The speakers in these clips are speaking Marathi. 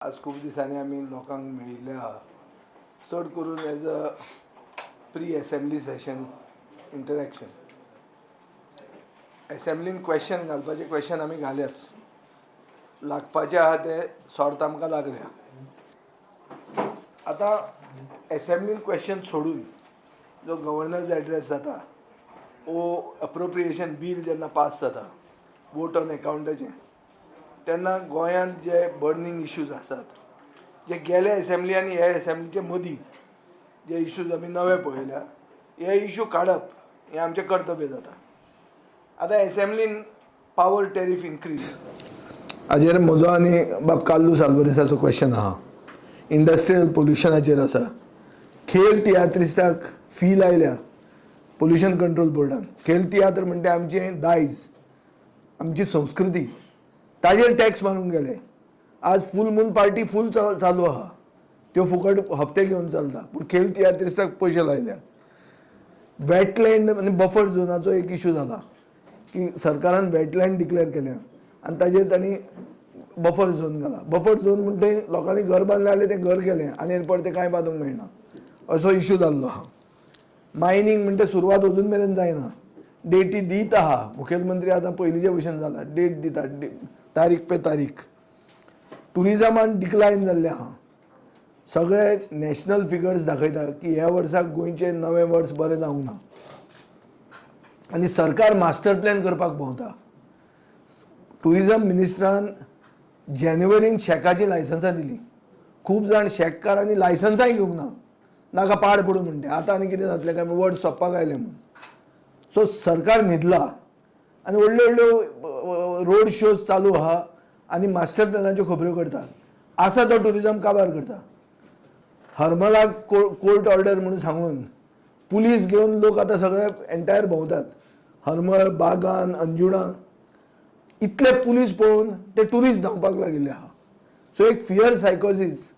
आज खूप दिसांनी आम्ही लोकांक मेळिल्ले आहा, चड करून as a pre assembly session interaction. असेंब्लीन क्वेश्चन घालपाचे क्वेश्चन आमी घाल्यात, लागपाचे आहा ते सॉर्ट आमकां लागल्या. आतां असेंब्लीन क्वेश्चन सोडून जो गव्हर्नर्स एड्रेस जाता वो अप्रोप्रिएशन बील जेन्ना पास जाता वोट ऑन अकाउंटाचें, तेन्ना गोंयांत जे बर्निंग इश्यूज आसात, जे गेले असेंब्ली आनी हे असेंब्लीचे मदीं जे इश्यूज आमी नवे पळयल्या, हे इश्यू काडप हें आमचें कर्तव्य जाता. आतां असेंब्लीन पावर टॅरीफ इन्क्रीज हाजेर म्हजो आनी बाब कार्लोस आल्वारेसाचो क्वेश्चन आहा. इंडस्ट्रियल पोल्युशनाचेर आसा. खेल तियात्रिस्टाक फी लायल्या पोल्युशन कंट्रोल बोर्डान. खेल तियात्र म्हणटा आमचें दायज, आमची संस्कृती, ताजेर टॅक्स मारूंक गेले. आज फूल मून पार्टी फूल चालू आहा, त्यो फुकट हफ्ते घेवन चलता, पूण खेल तियात्रिस्टाक पयशे लायल्या. वेटलँड आनी बफर झोनाचो एक इश्यू जाला की सरकारान वेटलँड डिक्लेअर केल्या आनी ताजेर तांणी बफर झोन घाला. बफर झोन म्हणटे लोकांनी घर बांदलें जाल्यार तें घर केलें आनी परते कांय बांदूंक मेळना, असो इश्यू जाल्लो आहा. मायनींग म्हणटा सुरवात अजून मेरेन जायना. डेटी दीत आहा, मुखेलमंत्री आतां पयलींचे भशेन जाला, डेट दिता, तारीख पे तारीख. टुरिजमान डिक्लायन जाल्लें आहा. सगळे नॅशनल फिगर्स दाखयता की ह्या वर्साक गोंयचें नवें वर्स बरें जावंक ना आनी सरकार मास्टर प्लॅन करपाक भोंवता. टुरिजम मिनिस्टरान जानेवारीन शेकाची लायसन्सां दिली. खूब जाण शेककारांनी लायसन्सांय घेवंक ना, नाका पाड पडूं म्हणटे. आतां आनी कितें जातलें काय वर्ड सोंपपाक आयलें म्हूण. सो सरकार न्हिदला आनी व्हडल्यो व्हडल्यो रोड शोज चालू आहा आनी मास्टर प्लॅनाच्यो खबऱ्यो करता. आसा तो टुरिजम काबार करता. हरमलाक कोर्ट ऑर्डर म्हणून सांगून पुलीस घेवन लोक आतां सगळे एंटायर भोंवतात. हरमल, बागान, अंजुणा, इतले पुलीस पळोवन ते ट्युरिस्ट धांवपाक लागिल्ले आहा. सो एक फियर सायकोसिस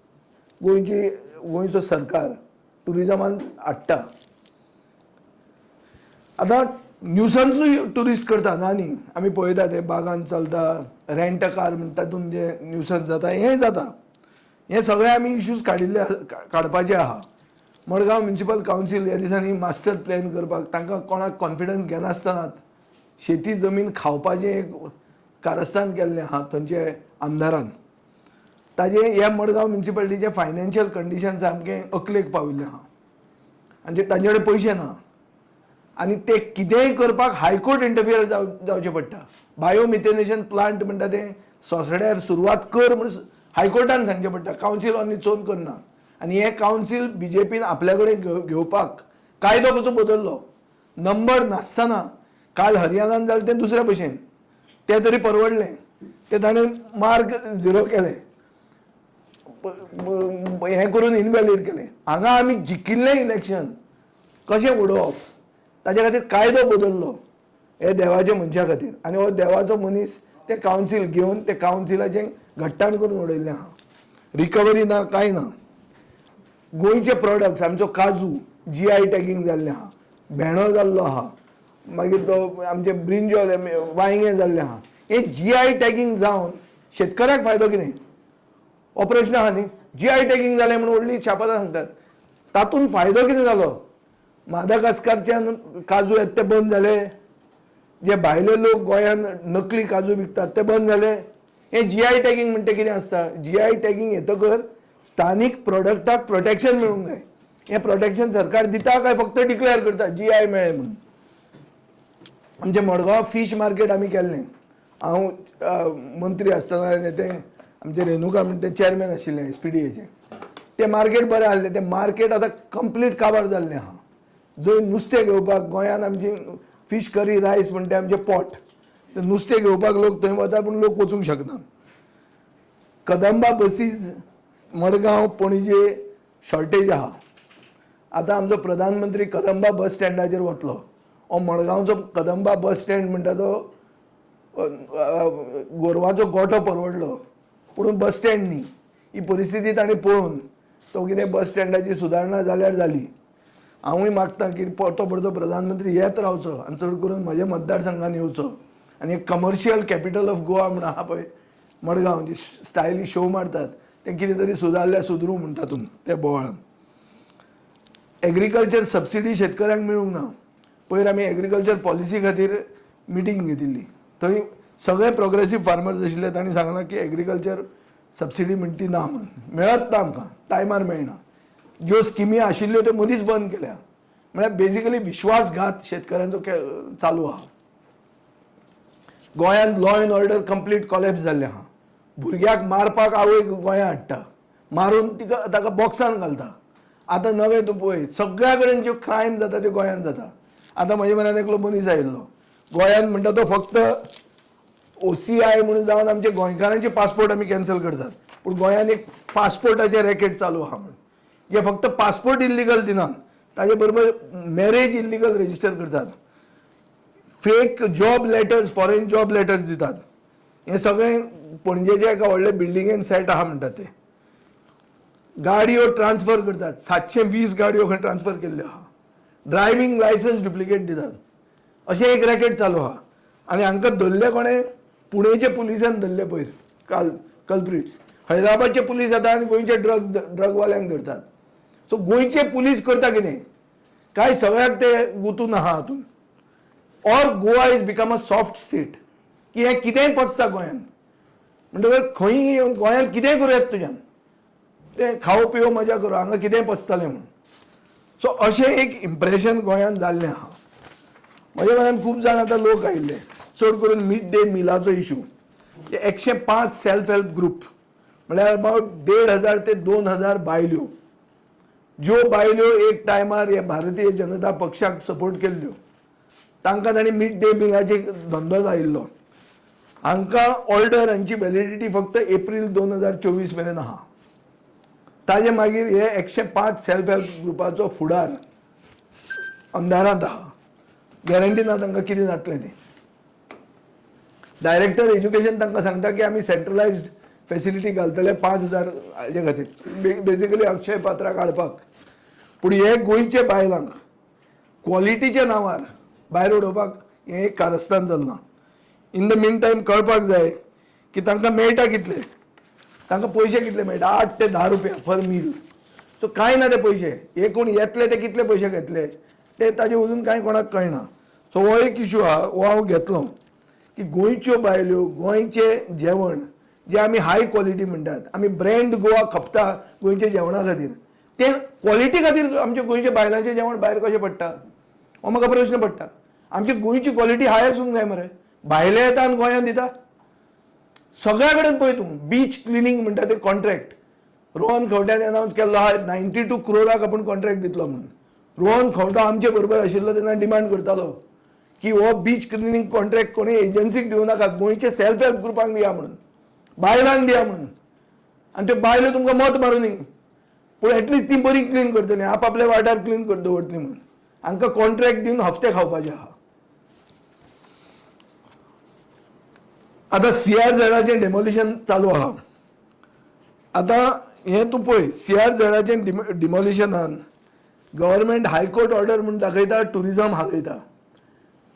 गोंयचो सरकार टुरिजमान हाडटा. आतां न्यूसन्सूय ट्युरिस्ट करता. न्ही आमी पळयता ते बागान चलता, रेंट अ कार म्हणटा तातूंत जे न्यूसन्स जाता हेंय जाता. हे सगळे आमी इश्यूज काडपाचे आहा. मडगांव म्युनिसिपल कावन्सील ह्या दिसांनी मास्टर प्लॅन करपाक तांकां कोणाक कॉन्फिडन्स घेनासतनात शेती जमीन खावपाचें एक कारस्थान केल्लें आहा थंयचे आमदारान. ताजे ह्या मडगांव म्युनिसिपालिटीचे फायनान्शियल कंडिशन सामकें अकलेक पाविल्लें आहा आनी तांचे कडेन पयशे ना आनी ते कितेंय करपाक हायकोर्ट इंटरफियर जावचें पडटा. बायोमिथेनेशन प्लांट म्हणटा तें सोंसड्यार सुरवात कर म्हूण हायकोर्टान सांगचें पडटा. कावन्सील हो निचोवन करना आनी हें कावन्सील BJPन आपल्या कडेन घेवपाक कायदो कसो बदल्लो. नंबर नासतना काल हरियाणान जालें तें दुसऱ्या भशेन, तें तरी परवडलें. तें ताणें मार्क 0 केले, हें करून इनवॅलीड केलें. हांगा आमी जिखिल्लें इलेक्शन कशें उडोवप ताचे खातीर कायदो बदल्लो हे देवाच्या मनशा खातीर. आनी हो देवाचो मनीस तें कावन्सील घेवन ते कावन्सिलाचें घट्टाण करून उडयल्लें आहा. रिकवरी ना, कांय ना. गोंयचे प्रॉडक्ट्स, आमचो काजू GI टॅगिंग जाल्लें आहा, भेंडो जाल्लो आहा, मागीर तो आमचे ब्रिंजॉल वांयगें जाल्लें आहा. हें GI टॅगिंग जावन शेतकऱ्याक फायदो कितें? हो प्रश्न आहा न्ही. GI टॅगिंग जालें म्हणून व्हडली छापतां सांगतात. तातूंत फायदो कितें जालो? मादागास्कारच्यान काजू येता ते बंद जाले, जे भायले लोक गोंयांत नकली काजू विकतात ते बंद जाले. हे GI टॅगिंग म्हणटा कितें आसता? GI टॅगिंग येतकर स्थानीक प्रॉडक्टाक प्रोटेक्शन मेळूंक जाय. हें प्रोटेक्शन सरकार दिता काय फक्त डिक्लेअर करता GI मेळ्ळें म्हणून? आमचें मडगांव फीश मार्केट आमी केल्लें. हांव मंत्री आसतना ते आमचे रेणुका म्हणटा ते चॅरमॅन आशिल्ले SPDAचे. ते मार्केट बरें आहलें. तें मार्केट आतां कंप्लीट काबार जाल्लें आहा. जंय नुस्तें घेवपाक गोंयांत आमची फीश करी रायस म्हणटा आमचे पोट, नुस्तें घेवपाक लोक थंय वता पूण लोक वचूंक शकना. कदंबा बसीज मडगांव पणजे शॉर्टेज आहा. आतां आमचो प्रधानमंत्री कदंबा बस स्टँडाचेर वतलो. हो मडगांवचो कदंबा बस स्टँड म्हणटा तो गोरवाचो गोठो परवडलो पूण बस स्टँड न्ही. ही परिस्थिती ताणें पळोवन तो कितें बस स्टँडाची सुदारणा जाल्यार जाली. हांवूय मागतां की परतो परतो प्रधानमंत्री येत रावचो आनी चड करून म्हज्या मतदारसंघान येवचो आनी एक कमर्शियल कॅपिटल ऑफ गोवा म्हूण आहा पळय मडगांव, जी स्टायलिश शो मारतात ते कितें तरी सुदारल्या सुदरू म्हणटा तातूंत त्या बोवाळान. एग्रीकल्चर सबसिडी शेतकऱ्यांक मेळूंक ना. पयर आमी एग्रीकल्चर पॉलिसी खातीर मिटींग घेतिल्ली. थंय सगळे प्रोग्रेसीव फार्मर्स आशिल्ले तांणी सांगलां की एग्रीकल्चर सबसिडी म्हणटा ती ना म्हणून, मेळत ना आमकां, टायमार मेळना. ज्यो स्किमी आशिल्ल्यो त्यो मदींच बंद केल्या. म्हळ्यार बेजिकली विश्वासघात शेतकऱ्यांचो चालू आहा. गोंयांत law end order complete collapse जाल्लें आहा. भुरग्याक मारपाक आवय गोंयांत हाडटा, मारून ताका बॉक्सान घालता. आतां नवें तूं पळय, सगळ्या कडेन ज्यो क्रायम जाता त्यो गोंयांत जाता. आतां म्हजे म्हऱ्यान एकलो मनीस आयिल्लो गोंयांत म्हणटा तो फक्त OCI म्हणून जावन आमचे गोंयकारांचे पासपोर्ट आमी कॅन्सल करतात, पूण गोंयांत एक पासपोर्टाचे रॅकेट चालू आहा म्हणून, जे फक्त पासपोर्ट इल्लिगल दिनात, ताजे बरोबर मॅरेज इल्लिगल रजिस्टर करतात, fake job letters, foreign job letters दितात. हे सगळें पणजेचे एका व्हडले बिल्डिंगेन सेट आहा म्हणटात ते. गाडयो ट्रान्सफर करतात, 720 गाडयो खंय ट्रान्सफर केल्ल्यो आहा. ड्रायव्हिंग लायसन्स डुप्लिकेट दितात. अशें एक रॅकेट चालू आहा. आनी हांकां धरले कोणें? पुणेचे पुलिसान धरले पयर कल्प्रिट्स. हैदराबादचे पुलीस येतात आनी गोंयचे ड्रगवाल्यांक धरतात. सो गोंयचे पुलीस करता कितें? काय सगळ्याक ते गुंतून आहा हातून. Or Goa is become a soft state, की हें कितेंय पचता गोंयांत. म्हणटकीर खंय येवन गोंयांत कितेंय करूं येता तुज्यान, तें खावो पिवो मजा करूं, हांगा कितेंय पचतलें म्हणून. सो अशें एक इम्प्रेशन गोंयांत जाल्लें आहा. म्हज्या म्हऱ्यान खूब जाण आतां लोक आयिल्ले, चड करून मिड डे मिलाचो इशू. 105 सेल्फ हेल्प ग्रुप, म्हळ्यार अबावट 1,500 ते 2,000 बायल्यो, ज्यो बायल्यो एक टायमार हे भारतीय जनता पक्षाक सपोर्ट केल्ल्यो, तांकां तांणी मिड डे मिलाचे धंदो लायिल्लो. हांकां ऑर्डर, हांची वॅलिडिटी फक्त एप्रील 2024 मेरेन आहा. ताजे मागीर हे 105 सेल्फ हेल्प ग्रुपाचो फुडार अंधारांत आहा. गॅरंटी ना तांकां कितें जातलें तें. डायरेक्टर एज्युकेशन तांकां सांगता की आमी सेंट्रलायज्ड फॅसिलिटी घालतले 5,000 हाजे खातीर, बेजिकली अक्षय पात्राक हाडपाक. पूण हे गोंयचे बायलांक क्वॉलिटीच्या नांवार भायर उडोवपाक हें एक कारस्थान चलना. इन द मीन टायम कळपाक जाय की तांकां मेळटा कितले, तांकां पयशे कितले मेळटा, 8 ते 10 रुपया पर मील. सो कांय ना ते पयशे. हे कोण येतले ते कितले पयशे घेतले ते ताजे अजून कांय कोणाक कळना. सो हो एक इशू आहा, हो हांव घेतलो की गोंयच्यो बायल्यो, गोंयचें जेवण जें आमी हाय क्वॉलिटी म्हणटात, आमी ब्रँड गोवा खपता गोंयच्या जेवणा खातीर, तें क्वॉलिटी खातीर आमच्या गोंयच्या बायलांचें जेवण भायर कशें पडटा हो म्हाका प्रश्न पडटा. आमची गोंयची क्वॉलिटी हाय आसूंक जाय मरे. भायले येता आनी गोंयांत दिता. सगळ्या कडेन पळय तूं बीच क्लिनिंग म्हणटा ते कॉन्ट्रॅक्ट रोहन खंवट्यान अनावन्स केल्लो आहा. 92 crore आपूण कॉन्ट्रॅक्ट दितलो म्हणून. रोहन खंवटो आमचे बरोबर आशिल्लो तेन्ना डिमांड करतालो की हो बीच क्लिनिंग कॉन्ट्रॅक्ट कोणी एजन्सीक दिवं नाका, गोंयचे सेल्फ हेल्प ग्रुपांक दिया म्हणून, बायलांक दिया म्हणून. आनी त्यो बायल्यो तुमकां मत मारूनी, पूण एटलिस्ट ती बरी क्लीन करतली, आपआपल्या वाठार क्लीन करता दवरतली म्हणून. हांकां कॉन्ट्रॅक्ट दिवन हफ्ते खावपाचे आहा. आतां CRZाचें डेमोलिशन चालू आहा. आतां हें तूं पळय, CRZाचें डिमोलिशनान गव्हर्मेंट हायकोर्ट ऑर्डर म्हणून दाखयता, टुरिझम हालयता.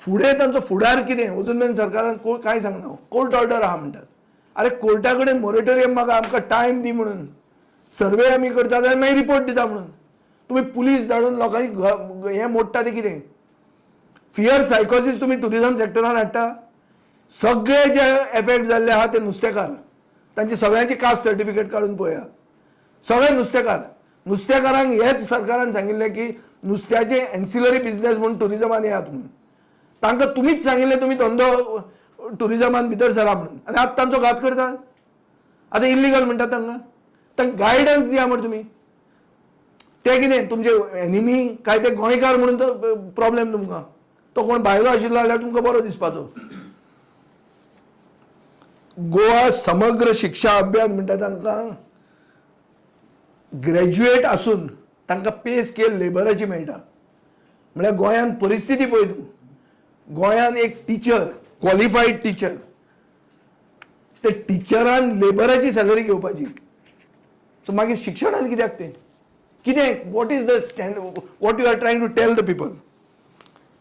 फुडें तांचो फुडार कितें अजून मेरेन सरकारान कांय सांगना. कोर्ट ऑर्डर आहा म्हणटात. अरे कोर्टा कडेन मोरेटोरियम मागा, आमकां टायम दी म्हणून, सर्वे आमी करता जाल्यार मागीर रिपोर्ट दिता म्हणून. तुमी पुलीस धाडून लोकांची हें मोडटा तें कितें? फियर सायकोसीस तुमी टुरिझम सेक्टरान हाडटा. सगळे जे एफेक्ट जाल्ले आहा ते नुस्तेकार, तांचे सगळ्यांची कास्ट सर्टिफिकेट काडून पळया. सगळे नुस्तेकार. नुस्तेकारांक हेच सरकारान सांगिल्लें की नुस्त्याचे एन्सिलरी बिझनेस म्हणून टुरिझमान येयात म्हणून. तांकां तुमीच सांगिल्लें तुमी धंदो टुरिझमान भितर सरा म्हणून, आनी आतां तांचो घात करता. आतां इल्लिगल म्हणटात तांकां गायडन्स दिया मरे तुमी. ते कितें तुमचे एनिमी काय ते गोंयकार म्हणून तो प्रॉब्लेम तुमकां? तो कोण भायलो आशिल्लो जाल्यार तुमकां बरो दिसपाचो. गोवा समग्र शिक्षा अभियान म्हणटा तांकां ग्रॅज्युएट आसून तांकां पे स्केल लेबराची मेळटा. म्हळ्यार गोंयांत परिस्थिती पळय तूं. गोंयांत एक टिचर, क्वॉलिफायड टिचर, ते टिचरान लेबराची सॅलरी घेवपाची. सो मागीर शिक्षणान कित्याक तें? कितें? What is the standard? What you are trying to tell the people?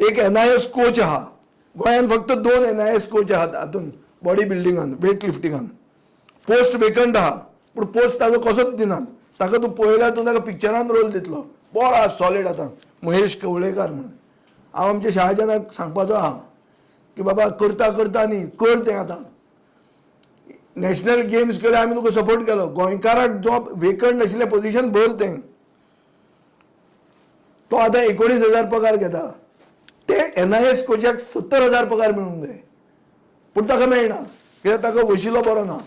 एक NIS कोच आहा गोंयांत, फक्त 2 NIS कोच आहात हातून बॉडी बिल्डिंगान, वेट लिफ्टिंगान. पोस्ट वेकंट आहा पूण पोस्ट ताजो कसोच दिनात. ताका तूं पळयल्यार तूं ताका पिक्चरान रोल दितलो, बरो सॉलिड आतां महेश कवळेकार म्हणून. हांव आमच्या शहाजानाक सांगपाचो आहा की बाबा करता करता न्ही, कर तें आतां. नॅशनल गेम्स केले, आमी तुका सपोर्ट केलो. गोंयकाराक जॉब वेकंट आशिल्लें पोजिशन भर तें. तो आतां 19,000 पगार घेता. ते NIS कोचाक 70,000 पगार मेळूंक जाय, पूण ताका मेळना कित्याक ताका वशिलो बरो ना.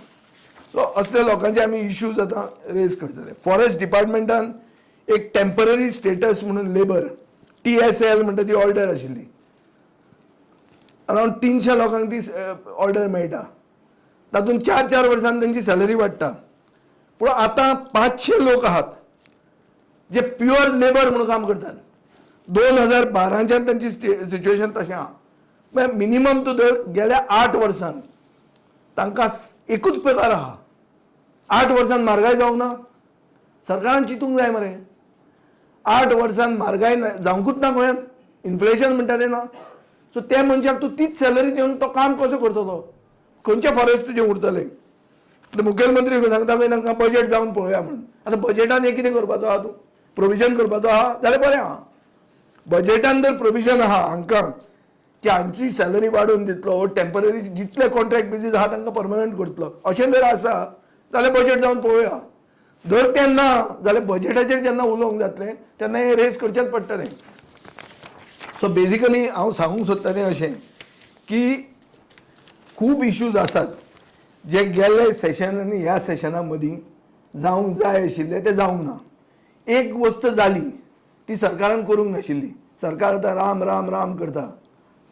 सो असल्या लोकांचे आमी इश्यूज आतां रेज करतले. फॉरेस्ट डिपार्टमेंटान एक टेम्पररी स्टेटस म्हणून लेबर TSL म्हणटा ती ऑर्डर आशिल्ली. अरावंड 300 लोकांक ती ऑर्डर मेळटा. तातूंत 4-4 वर्सांनी तांची सॅलरी वाडटा. पूण आतां 500 लोक आहात जे प्युअर लेबर म्हणून काम करतात. 2012च्यान तांची सिच्युएशन तशें आहा. म्हळ्यार मिनिमम तूं धर गेल्या 8 वर्सांत तांकां एकूच पगार आहा. 8 वर्सांत म्हारगाय जावंक ना. सरकारान चिंतूंक जाय मरे. 8 वर्सांत म्हारगाय जावंकूच ना गोंयांत. इन्फ्लेशन म्हणटा तें ना. सो त्या मनशाक तूं तीच सॅलरी दिवन तो काम कसो करतलो? खंयचे फॉरेस्ट तुजें उरतलें? मुखेलमंत्री सांगता की तांकां बजेट जावन पळोवया म्हणून. आतां बजेटान हे कितें करपाचो आहा? तूं प्रोविजन करपाचो आहा जाल्यार बरें आहा. बजेटान जर प्रोविजन आहा हांकां की हांची सॅलरी वाडोवन दितलो, टेम्पररी जितले कॉन्ट्रॅक्ट बेजीस आहा तांकां परमनंट करतलो, अशें जर आसा जाल्यार बजेट जावन पळोवया. जर तें ना जाल्यार बजेटाचेर जेन्ना उलोवंक जातलें तेन्ना हें रेज करचेंच पडटलें. सो बेजिकली हांव सांगूंक सोदता तें अशें की खूब इश्यूज आसात जे गेल्ले सेशन आनी ह्या सेशना मदीं जावंक जाय आशिल्ले ते जावंक ना. एक वस्त जाली ती सरकारान करूंक नाशिल्ली. सरकार आतां राम राम राम करता,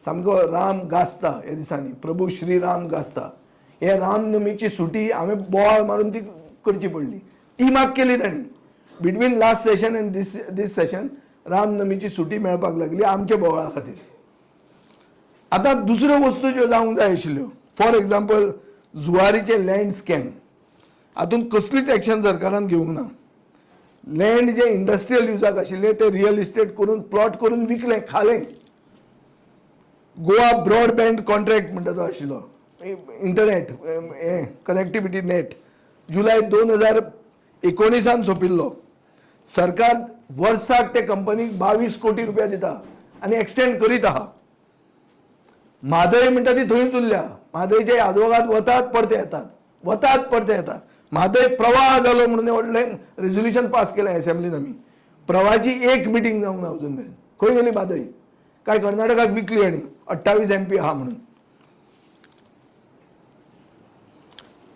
सामको राम गाजता ह्या दिसांनी, प्रभू श्रीराम गाजता. हे रामनमीची सुटी हांवें बोवाळ मारून ती करची पडली. ती मात केली तांणी. Between last session and this session रामनमीची सुटी मेळपाक लागली आमच्या बोवाळा खातीर. आतां दुसऱ्यो वस्तू ज्यो जावंक जाय आशिल्ल्यो, फॉर एग्जाम्पल जुवारीचे लँड स्कॅम, हातूंत कसलीच एक्शन सरकारान घेवंक ना. लँड जे इंडस्ट्रियल युजाक आशिल्ले ते रियल इस्टेट करून प्लॉट करून विकले, खाले. गोवा ब्रॉडबँड कॉन्ट्रॅक्ट म्हणटा तो आशिल्लो, इंटरनेट हे कनेक्टिविटी नेट, जुलय 2019 सोंपिल्लो. सरकार वर्साक ते कंपनीक 22 कोटी रुपया दिता आनी एक्सटेंड करीत आहा. म्हादय म्हणटा ती थंयच उरल्या. म्हादयचे आदवोगाद वतात परते येतात, वतात परते येतात. म्हादय प्रवाह जालो म्हणून व्हडलें रेझोल्युशन पास केलें असेंब्लीन आमी. प्रवाहाची एक मिटींग जावंक ना अजून मेरेन. खंय गेली म्हादय? काय कर्नाटकाक विकली आनी 28 MP आहा म्हणून.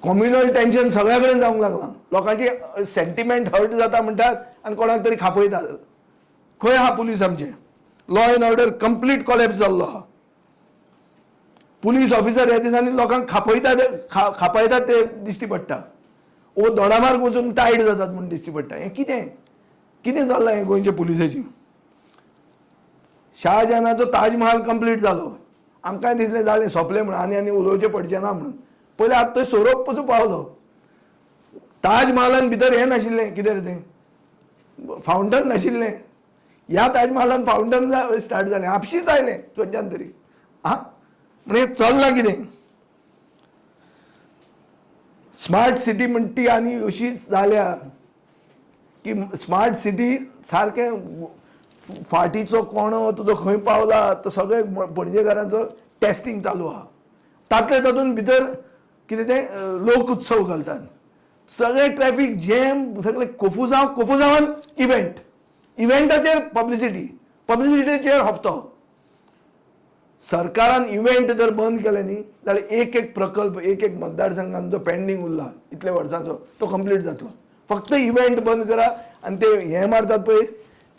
कम्युनल टेन्शन सगळ्या कडेन जावंक लागलां. लोकांची सेंटिमेंट हर्ट जाता म्हणटात आनी कोणाक तरी खापयतात. खंय आहा पुलीस आमचे? Law end order complete collapse जाल्लो आहा. पुलीस ऑफिसर ह्या दिसांनी लोकांक खापयतात ते दिश्टी पडटा. ओ दोडामार्ग वचून टायट जातात म्हणून दिश्टी पडटा. हें कितें कितें जालां हें गोंयच्या पुलिसेची? शाहजहानाचो ताजमहाल कंप्लीट जालो, आमकांय दिसलें जालें सोंपलें म्हणून, आनी उलोवचें पडचें ना म्हणून. पयलीं आतां थंय सोरोप पसून पावलो. ताजमहालान भितर हें नाशिल्लें, कितें रे तें फावंटन नाशिल्लें. ह्या ताजमहालान फावंटन स्टार्ट जालें, आपशींच आयलें खंयच्यान तरी. आं म्हणजे चल्लां कितें? स्मार्ट सिटी म्हणटा ती आनी अशी जाल्या की स्मार्ट सिटी सारकें फाटीचो कोणो तुजो खंय पावला तो सगळे पणजेकारांचो टेस्टिंग चालू आहा. तातूंत भितर कितें तें लोक उत्सव घालतात. सगळे ट्रॅफिक जॅम, सगळे कोफुजावन इव्हेंटाचेर पब्लिसिटीचेर हफ्तो. सरकारान इव्हेंट जर बंद केले न्ही जाल्यार एक प्रकल्प एक मतदारसंघान जो पेंडींग उरला इतल्या वर्सांचो तो कंप्लीट जातलो. फक्त इव्हेंट बंद करा आनी ते हें मारतात पळय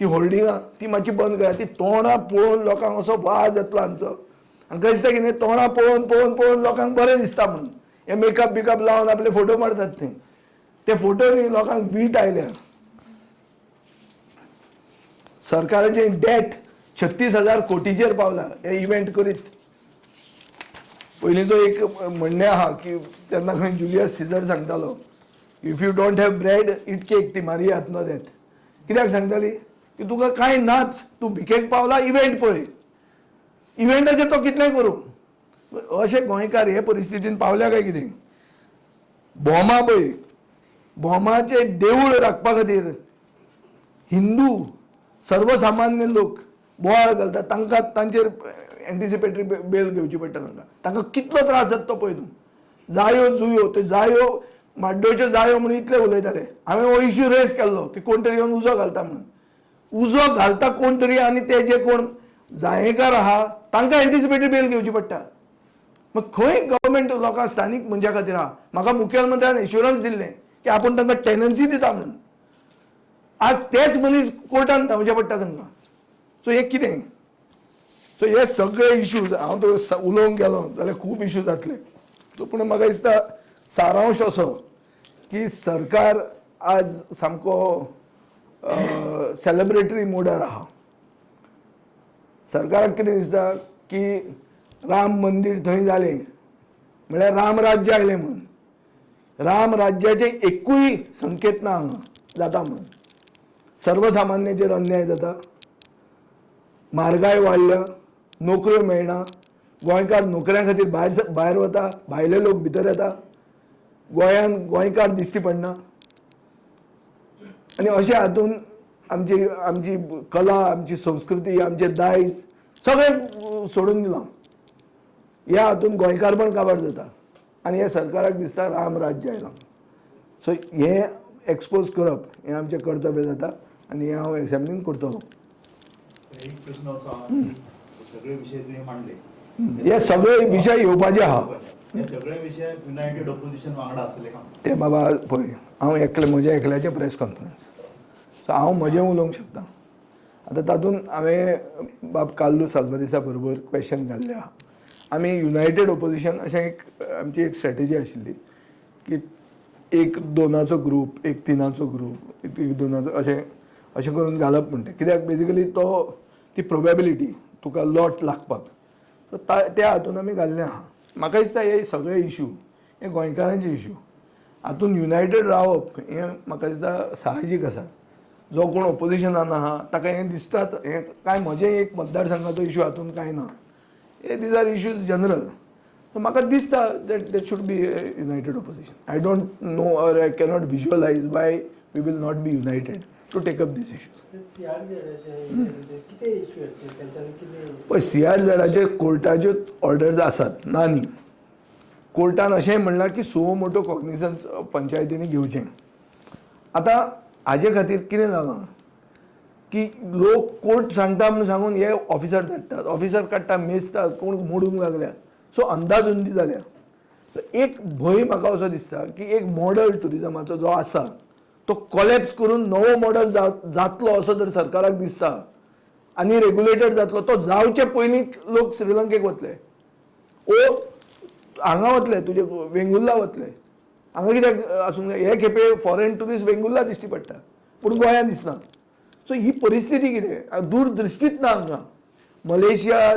ती होल्डिंगां ती मातशी बंद करा. ती तोंडां पळोवन लोकांक असो वाज येतलो आमचो. आमकां दिसता की तोंडां पळोवन लोकांक बरें दिसता म्हणून हे मेकअप बिकअप लावन आपले फोटो मारतात. ते फोटो न्ही लोकांक वीट आयल्या. सरकाराचे डेट 36,000 कोटीचेर पावला हे इव्हेंट करीत. पयलींचो एक म्हणणें आहा की तेन्ना खंय जुलियस सीझर सांगतालो, if you don't have bread it cake ती मारी हात नो दॅट. कित्याक सांगताली की तुका कांय नाच, तूं भिकेक पावला इव्हेंट पळय, इव्हेंटाचेर तो कितलेंय करूं. अशे गोंयकार हे परिस्थितीन पावल्या काय कितें? बोमा पळय बोमाचे देऊळ राखपा खातीर हिंदू सर्वसामान्य लोक बोवाळ घालतात, तांकां तांचेर एंटिसिपेटरी बेल घेवची पडटा, तांकां कितलो त्रास जाता तो पळय तूं. जायो जुयो त्यो जायो माड्डोच्यो जायो म्हणून इतले उलयताले. हांवें हो इश्यू रेज केल्लो की कोण तरी येवन उजो घालता म्हणून. उजो घालता कोण तरी आनी ते जे कोण जायेकार आहा तांकां एंटिसिपेटरी बेल घेवची पडटा. मग खंय गव्हर्मेंट लोकां स्थानीक मनशा खातीर आहा. म्हाका मुखेलमंत्र्यान एश्युरन्स दिल्लें की आपूण तांकां टेनन्सी दिता म्हणून. आज तेच मनीस कोर्टान धांवचे पडटा तांकां. सो हें कितें? सो हे सगळे इश्यूज हांव तो उलोवंक गेलो जाल्यार खूब इश्यू जातले. सो पूण म्हाका दिसता सारांश असो की सरकार आज सामको सेलिब्रेटरी मोडार आहा. सरकाराक कितें दिसता की राम मंदिर थंय जालें म्हळ्यार राम राज्य आयलें म्हणून. राम राज्याचे एकूय संकेत ना हांगा जाता म्हणून. सर्वसामान्याचेर अन्याय जाता, म्हारगाय वाडल्या, नोकऱ्यो मेळना, गोंयकार नोकऱ्यां खातीर भायर वता, भायले लोक भितर येता, गोंयान गोंयकार दिश्टी पडना. आनी अशें हातून आमची आमची कला, आमची संस्कृती, आमचे दायज सगळें सोडून दिलां. ह्या हातून गोंयकारपण काबार जाता आनी हे सरकाराक दिसता राम राज्य आयलां. सो हें एक्सपोज करप हें आमचें कर्तव्य जाता आनी हें हांव एसेंब्लीन करतलो. एक प्रश्न असो आहा की सगळे विषय तुवें मांडले, हे सगळे विशय येवपाचे आहा. हे सगळे विषय युनायटेड ऑपोजिशन वांगडा आसले का? ते बाबा पळय हांव म्हज्या एकल्याचे प्रेस कॉन्फरन्स. सो हांव म्हजें उलोवंक शकता. आतां तातूंत हांवें बाब काल्लू सालभरिसा बरोबर क्वेश्चन घाल्ले आहा. आमी युनायटेड ऑपोजिशन अशें एक आमची एक स्ट्रॅटेजी आशिल्ली की एक दोनाचो ग्रूप, एक तिनाचो ग्रूप, एक दोनाचो अशें करून घालप म्हणटा. कित्याक बेजिकली ती प्रोबेबिलिटी तुका लॉट लागपाक. सो त्या हातून आमी घाल्लें आहा. म्हाका दिसता हे सगळे इश्यू हे गोंयकारांचे इश्यू. हातून युनायटेड रावप हें म्हाका दिसता साहजीक आसा. जो कोण ऑपोजिशनान आहा ताका हें दिसतात. हें कांय म्हजें एक मतदारसंघाचो इश्यू हातून कांय ना. These are issues general. So म्हाका दिसता that should be united opposition. I don't know or I cannot visualise why we will not be united to take up these issues. पळय CRZचे कोर्टाच्यो ऑर्डर्स आसात ना न्ही. कोर्टान अशेंय म्हणलां की सो मोटो कॉग्निझन्स पंचायतींनी घेवचें. आतां हाजे खातीर कितें जालां की लोक कोर्ट सांगता म्हणून सांगून हे ऑफिसर धाडटात, ऑफिसर काडटा, मेजतात, कोण मोडूंक लागल्या. सो अंदाजुंदी जाल्या. एक भंय म्हाका असो दिसता की एक मॉडल टुरिजमाचो जो आसा तो कोलॅप्स करून नवो मॉडल जातलो असो जर सरकाराक दिसता आनी रेग्युलेटेड जातलो. तो जावचे पयलीं लोक श्रीलंकेक वतले, ओ हांगा वतले, तुजे वेंगुर्ला वतले. हांगा कित्याक आसूंक जाय? हे खेपे फॉरेन टुरिस्ट वेंगुर्ला दिश्टी पडटा पूण गोंयांत दिसना. सो ही परिस्थिती कितें? दूरदृश्टीच ना हांगा. मलेशिया,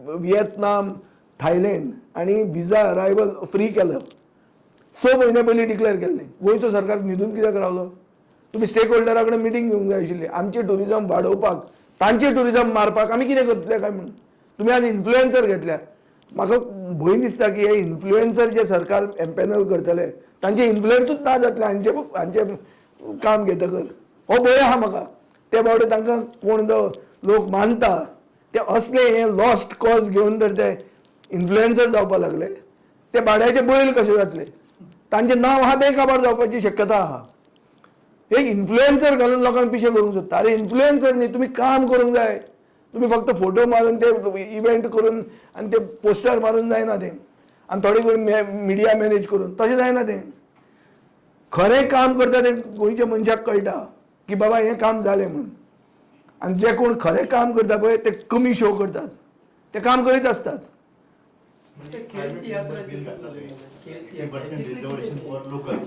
व्हिएतनाम, थायलंड आनी विजा अरायवल फ्री केलं. 6 म्हयने पयलीं डिक्लेअर केल्लें. गोंयचो सरकार न्हिदून कित्याक रावलो? तुमी स्टेक होल्डरा कडेन मिटींग घेवंक जाय आशिल्ली. आमचें टुरिजम वाडोवपाक, तांचें टुरिजम मारपाक आमी कितें करतले काय म्हणून. तुमी आज इन्फ्लुएन्सर घेतल्या. म्हाका भंय दिसता की हे इन्फ्लुएन्सर जे सरकार एम्पॅनल करतले तांचे इन्फ्लुएन्सूच ना जातले हांचे काम घेतकर. हो भंय आहा म्हाका. ते बावडे तांकां कोण जो लोक मानता ते असले हे लॉस्ट कॉज घेवन जर ते इन्फ्लुएन्सर जावपाक लागले ते भाड्याचे बैल कशे जातले? तांचें नांव आहा तें काबार जावपाची शक्यता आहा. एक इन्फ्लुएन्सर घालून लोकांक पिशे करूंक सोदता. अरे इन्फ्लुएन्सर न्ही, तुमी काम करूंक जाय. तुमी फक्त फोटो मारून ते इव्हेंट करून आनी ते पोस्टर मारून जायना तें. आनी थोडे करून मिडिया मॅनेज करून तशें जायना तें. खरें काम करता तें गोंयच्या मनशाक कळटा की बाबा हें काम जालें म्हणून. आनी जे कोण खरें काम करता पळय ते कमी शो करतात. ते काम करीत आसतात.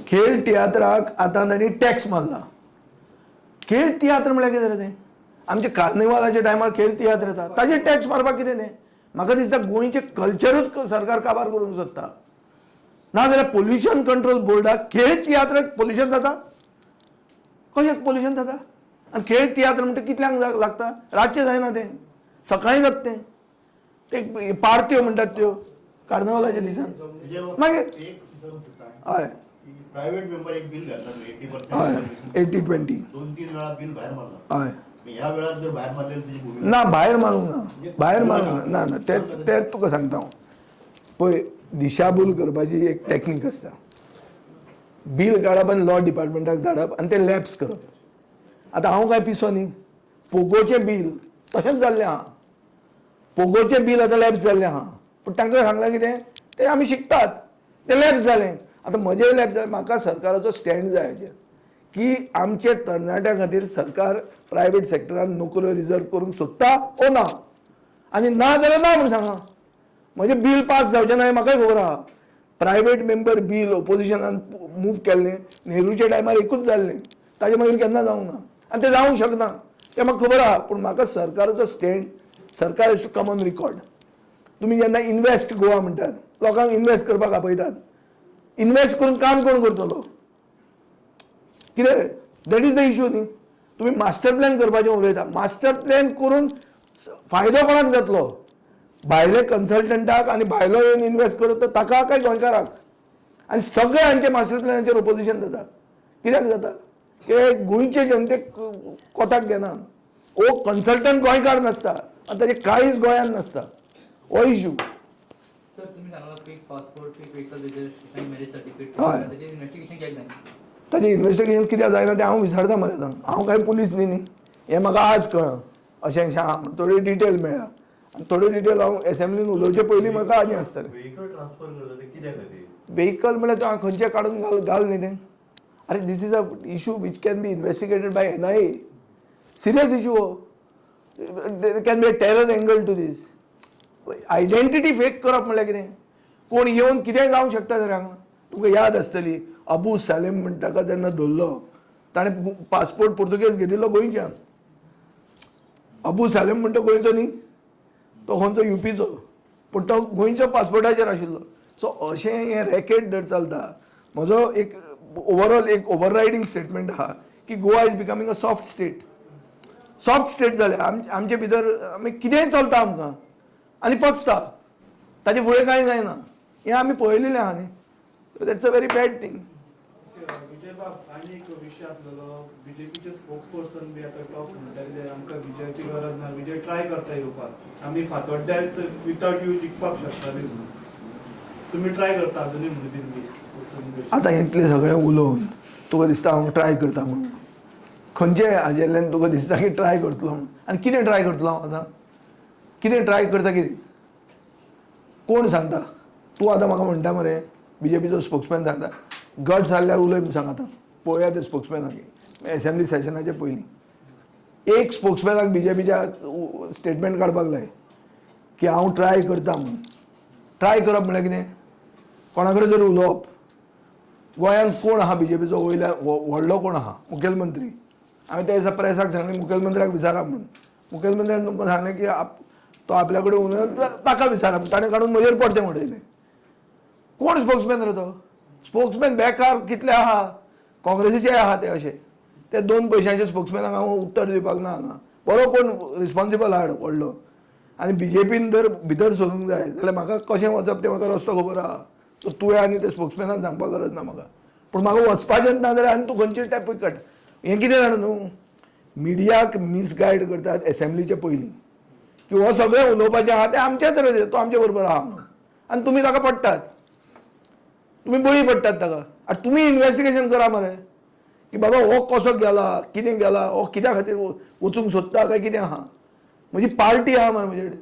खेळ तियात्राक आतां तांणी टॅक्स मारला. खेळ तियात्र म्हळ्यार कितें तें? आमचे कार्निवालाच्या टायमार खेळ तियात्र येता ताजेर टॅक्स मारपाक कितें तें? म्हाका दिसता गोंयचें कल्चरूच सरकार काबार करूंक सोदता. नाजाल्यार पोल्युशन कंट्रोल बोर्डाक खेळ तियात्राक पोल्युशन जाता? कशें पोल्युशन जाता? आनी खेळ तियात्र म्हणटा कितल्यांक लागता? रातचें जायना तें, सकाळीं जाता तें. ते पार्ट्यो म्हणटात त्यो कार्निवालाच्या दिसान. मागीर हय प्रायव्हेट मेंबर एक बिल घातला हय 80% 80-20 2-3 वेळा बिल बाहेर मारला. हय ह्या वेळात जर बाहेर मारलेलं तुझी भूमिका ना भायर मारूंक ना भायर मारूंक ना ना तेच तुका सांगता हांव पळय दिशाभूल करपाची एक टॅक्नीक आसता बील काडप आनी लॉ डिपार्टमेंटाक धाडप आनी ते लॅप्स करप आतां हांव काय पिसो न्ही पोगोचें बील तशेंच जाल्लें आहा पोगोचें बील आतां लॅप्स जाल्लें आहा पूण तांकां सांगलां कितें ते आमी शिकतात ते लॅप्स जालें आतां म्हजें लॅप्स जालें म्हाका सरकाराचो स्टँड जाय हाजेर की आमचे तरणाट्या खातीर सरकार प्रायवेट सेक्टरान नोकऱ्यो रिजर्व करूंक सोदता ओ ना आनी ना जाल्यार ना म्हूण सांगा म्हजें बील पास जावचें ना हें म्हाकाय खबर आहा प्रायवेट मेंबर बील ओपोजिशनान मूव केल्लें नेहरूच्या टायमार एकूच जाल्लें ताजे मागीर केन्ना जावंक ना आनी तें जावंक शकना तें म्हाका खबर आहा पूण म्हाका सरकाराचो स्टँड सरकार is to come on record तुमी जेन्ना इन्वेस्ट गोवा म्हणटात लोकांक इन्वेस्ट करपाक आपयतात इन्वेस्ट करून काम कोण करतलो कितें दॅट इज द इशू न्ही तुमी मास्टर प्लॅन करपाचें उलयता मास्टर प्लॅन करून फायदो कोणाक जातलो भायले कन्सल्टंटाक आनी भायलो येवन इन्वेस्ट करत ताका काय गोंयकाराक आनी सगळे हांचे मास्टर प्लॅनाचेर ओपोजिशन जाता कित्याक जाता की गोंयचे जनतेक कोताक घेना हो कन्सल्टंट गोंयकार नासता आनी ताचें कांयच गोंयांत नासता हो इशू सर तुम्ही सांगला fake passport fake vehicle registration marriage certificate हय. त्याचे इन्व्हेस्टिगेशन केलं नाही ताचें इन्वेस्टिगेशन कित्याक जायना तें हांव विचारता मरे आतां हांव काय पुलीस न्ही हें म्हाका आज कळ्ळां अशें आहा थोडी डिटेल मेळ्ळा आनी थोडी डिटेल हांव एसेंब्लीन उलोवचे पयलीं म्हाका आनी आसतलें व्हेकल ट्रान्सफर करता ते कित्याक खातीर व्हेकल म्हळ्यार तूं खंयचे काडून घाल न्ही तें अरे this is a issue which can be investigated by NIA serious issue हो there can be a terror angle to this identity fake करप म्हळ्यार कितें कोण येवन कितेंय जावंक शकता तर हांगा तुका याद आसतली अबू सालेम म्हणटा ताका जेन्ना धरलो ताणें पासपोर्ट पुर्तुगेज घेतिल्लो गोंयच्यान अबू सालेम म्हणटा गोंयचो न्ही तो खंयचो UPचो पूण तो गोंयच्या पासपोर्टाचेर आशिल्लो सो अशें हें रॅकेट जर चलता म्हजो एक ओवरऑल एक ओवररायडींग स्टेटमेंट आहा की Goa is becoming a soft state जालें आमचे भितर आमी कितेंय चलता आमकां आनी पचता ताचे फुडें कांय जायना हें आमी पळयलेलें आहा न्ही that's a very bad thing Vijay Bab आणि एक विषय आसलेलो बीजेपीचे स्पोक्सपर्सन बी आता टॉप म्हणटाले आमकां विजयाची गरज ना विजय ट्राय करता येवपाक आमी फातोड्ड्यात विथआउट यू जिखपाक शकताले तुमी ट्राय करता अजुनूय म्हणून दिल्ली आतां इतलें सगळें उलोवन तुका दिसता हांव ट्राय करता म्हणून खंयचे हाजेंतल्यान तुका दिसता की ट्राय करतलो म्हणून आनी कितें ट्राय करतलो हांव आतां कितें ट्राय करता कितें कोण सांगता तूं आतां म्हाका म्हणटा मरे BJPचो स्पोक्समॅन सांगता गट जाल्ल्यार उलय म्हूण सांग आतां पळोवया ते स्पोक्समॅनाक एसेंब्ली सेशनाचे पयलीं एक स्पोक्समॅनाक BJPच्या स्टेटमेंट काडपाक लाय की हांव ट्राय करता म्हणून ट्राय करप म्हळ्यार कितें कोणा कडेन जर उलोवप गोंयांत कोण आहा BJPचो वयल्या व्हडलो कोण आहा मुखेलमंत्री हांवें त्या दिसा प्रेसाक सांगलें मुखेलमंत्र्याक विचारा म्हणून मुखेलमंत्र्यान तुमकां सांगलें की तो आपल्या कडेन उलयता ताका विचारा ताणें काडून म्हजेर पडचें म्हणटलें कोण स्पोक्समॅन रे तो स्पोक्समॅन बेकार कितले आहा काँग्रेसीचे आहा ते अशे ते 2 पयशांचे स्पोक्समॅनाक हांव उत्तर दिवपाक ना हांगा बरो कोण रिस्पॉन्सिबल हाड व्हडलो आनी BJPन जर भितर सरूंक जाय जाल्यार म्हाका कशें वचप तें म्हाका रस्तो खबर आहा सो तुवें आनी ते स्पोक्समॅनाक सांगपाक गरज ना म्हाका पूण म्हाका वचपाचेंच ना जाल्यार आनी तूं खंयचें टॅपीक काड हें कितें जाणा न्हू मिडियाक मिसगायड करतात एसेंब्लीचे पयलीं की हो सगळें उलोवपाचें आहा तें आमचेच रे तो आमचे बरोबर आहा म्हणून आनी तुमी ताका पडटात तुमी बळी पडटात ताका आनी तुमी इन्वेस्टिगेशन करा मरे की बाबा हो कसो गेला कितें गेला हो कित्या खातीर वचूंक सोदता काय कितें आहा म्हजी पार्टी आहा मरे म्हजे कडेन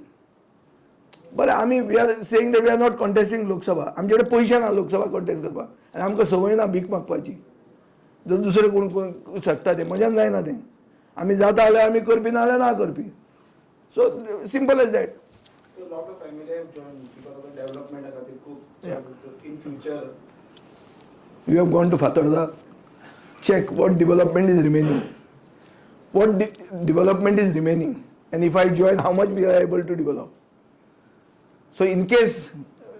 बरें आमी we R saying that we R not contesting Lok Sabha आमचे कडेन पयशे ना लोकसभा कॉन्टेस्ट करपाक आनी आमकां संवय ना भीक मागपाची जर दुसरें कोण शकता तें म्हज्यान जायना तें आमी जाता जाल्यार आमी करपी ना जाल्यार ना करपी so simple as that So a lot of family have joined because of the development of the cook. In future, you have gone to Fatarda, check what development is remaining. What development is remaining, and if I join, how much we are able to develop. So in case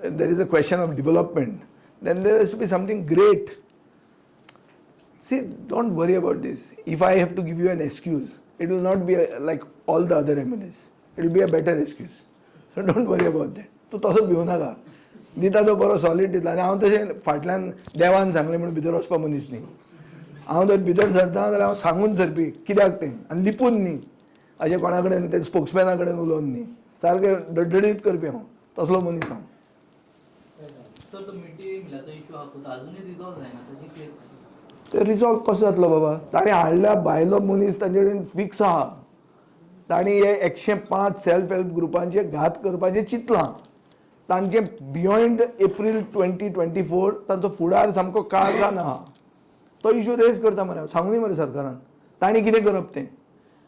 there is a question of development, then there has to be something great. See, don't worry about this. If I have to give you an excuse, it will not be like all the other MLAs. It will be a better excuse. So don't worry about that. तूं तसो भिवू नाका दिता तो बरो सॉलीड दितलो आनी हांव तशें फाटल्यान देवान सांगलें म्हणून भितर वचपा मनीस न्ही हांव जर भितर सरता जाल्यार हांव सांगून सरपी कित्याक तें आनी लिपून न्ही अशें कोणा कडेन ते स्पोक्समॅना कडेन उलोवन न्ही सारकें डडडीत करपी हांव तसलो मनीस हांव सर तो मिड डे मिलाचो इशू आहा तो अजूनही रिझॉल्व जायना ताची क्लियर ते रिजॉल्व कसो जातलो बाबा ताणें हाडल्या भायलो मनीस तांचे कडेन फिक्स आहा तांणी हे 105 सेल्फ हेल्प ग्रुपांचे घात करपाचें चिंतलां तांचे बियोंड एप्रील 2024 तांचो फुडार सामको काळखान आहा तो इशू रेज करता मरे हांव सांगूनी मरे सरकारान तांणी कितें करप तें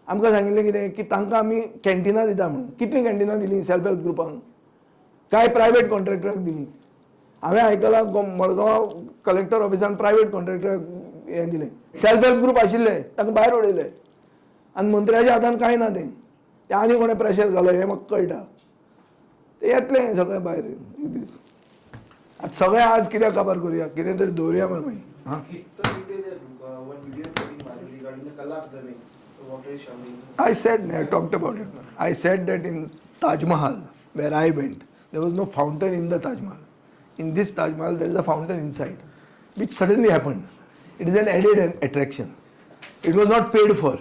आमकां सांगिल्लें कितें की तांकां आमी कॅन्टिनां दिता म्हणून कितलीं कॅन्टिनां दिलीं सेल्फ हेल्प ग्रुपांक कांय प्रायवेट कॉन्ट्रॅक्टराक दिलीं हांवें आयकलां मडगांव कलेक्टर ऑफिसान प्रायवेट कॉन्ट्रॅक्टराक हें दिलें सेल्फ हेल्प ग्रुप आशिल्ले तांकां भायर उडयले आनी मंत्र्याच्या हातान कांय ना तें आनी कोणें प्रेशर घालो हें म्हाका कळटा ते येतलें सगळें भायर दीस आतां सगळें आज कित्याक काबार करुया कितें तरी दवरुया मरे मागीर हां So you did one video talking regarding the color of the rain. So what is showing? I said, I talked about it. I said that in Taj Mahal, where I went, there was no fountain in the Taj Mahal. In this Taj Mahal, there is a fountain inside, which suddenly happened. It is an added attraction. It was not paid for.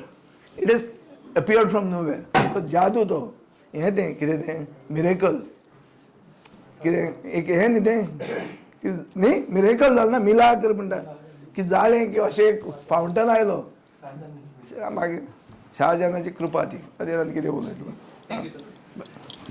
It has appeared from nowhere. So जादू तो हें तें कितें तें मिरेकल कितें एक हें न्ही तें न्ही मिरेकल जालें ना मिलाकर म्हणटा की जालें की अशें एक फावंटन आयलो मागीर शाहजहानाची कृपा ती ताजेर आनी कितें उलयतलो थँक्यू सर